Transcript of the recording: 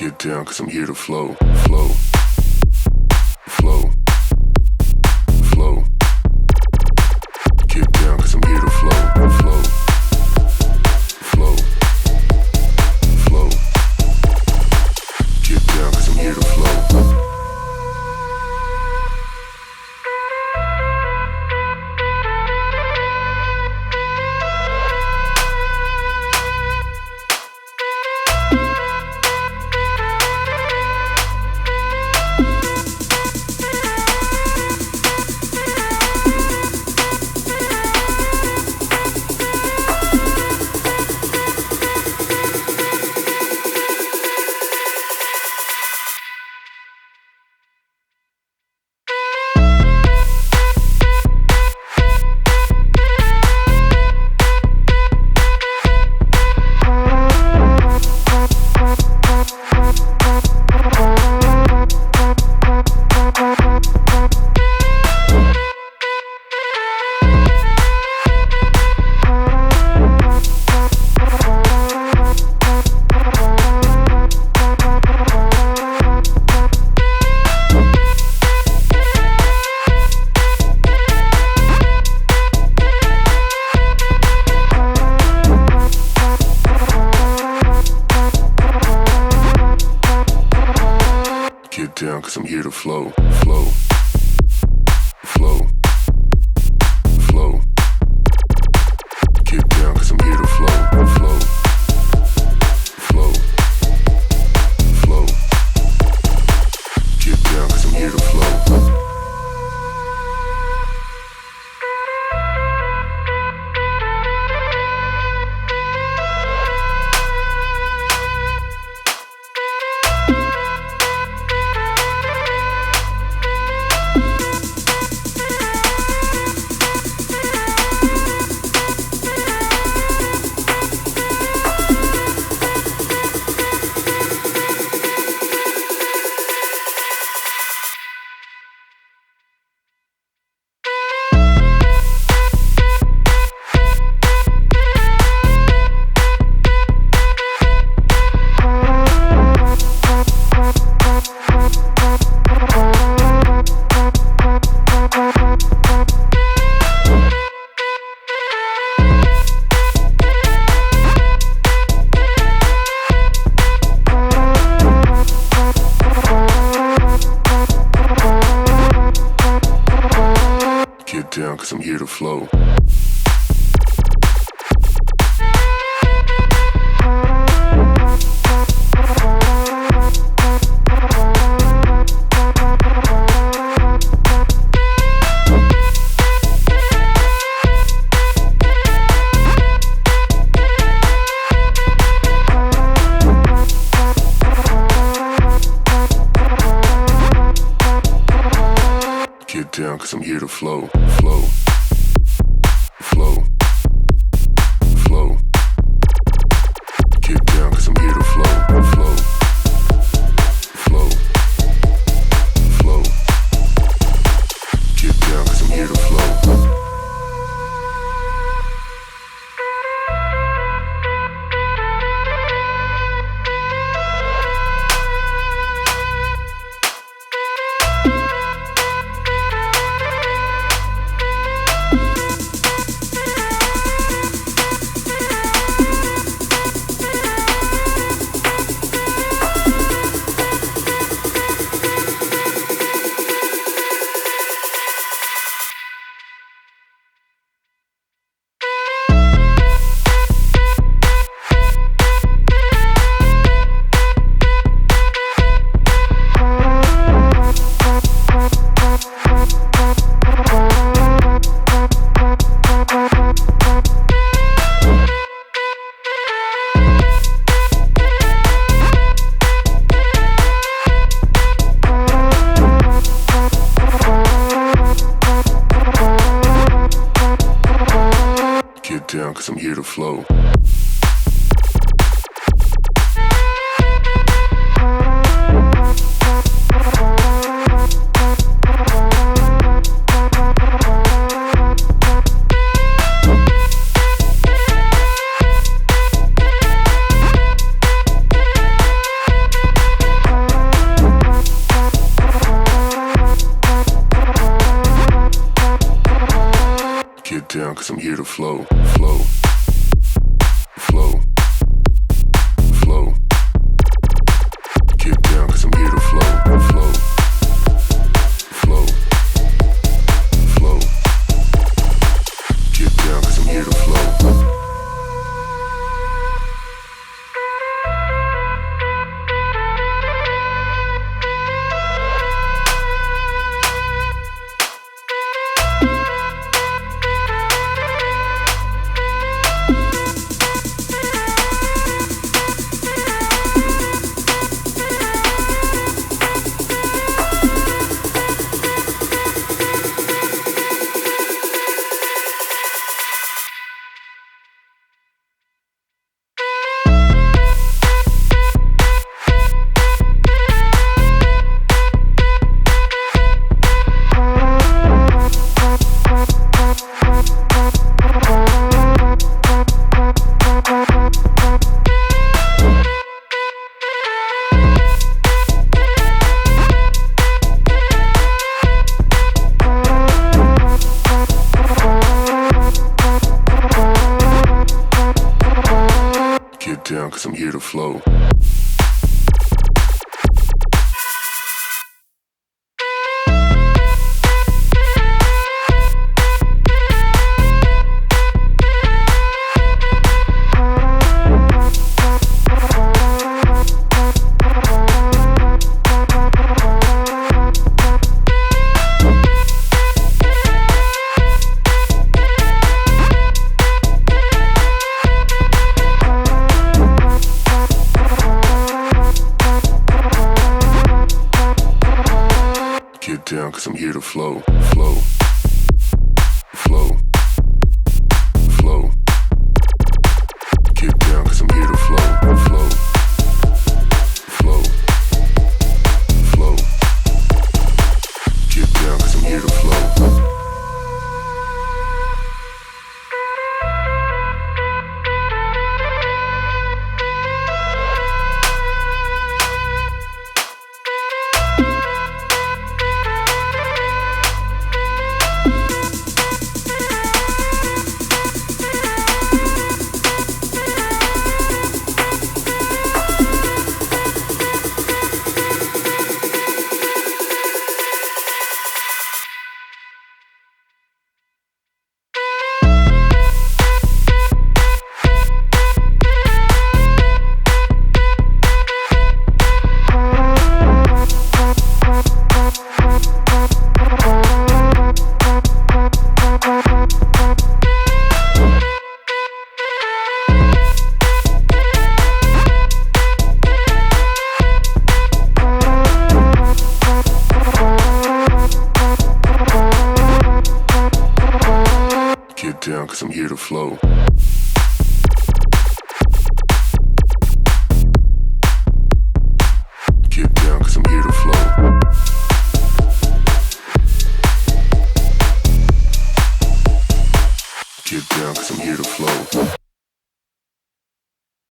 Get down, cause I'm here to flow, flow, flow, flow. Get down, cause I'm here to flow, flow, flow, flow. Get down, cause I'm here to flow. Down, cause I'm here to flow, flow, flow, flow. Get down, cause I'm here to flow, flow, flow, flow. Get down, cause I'm here to flow. Down, cause I'm here to flow. Get down, cause I'm here to flow, flow, flow, flow. Get down, cause I'm here to flow, flow, flow, flow. Get down, cause I'm here to flow. Down, cause I'm here to flow. down, cause I'm here to flow, flow, flow, flow. Get down, cause I'm here to flow, flow, flow, flow. Get down, cause I'm here to flow. Get down, cause I'm here to flow. Get down, cause I'm here to flow, flow, flow, flow. Get down, cause I'm here to flow, flow, flow, flow. Get down, cause I'm here to flow. Get down, cause I'm here to flow. Get down, cause I'm here to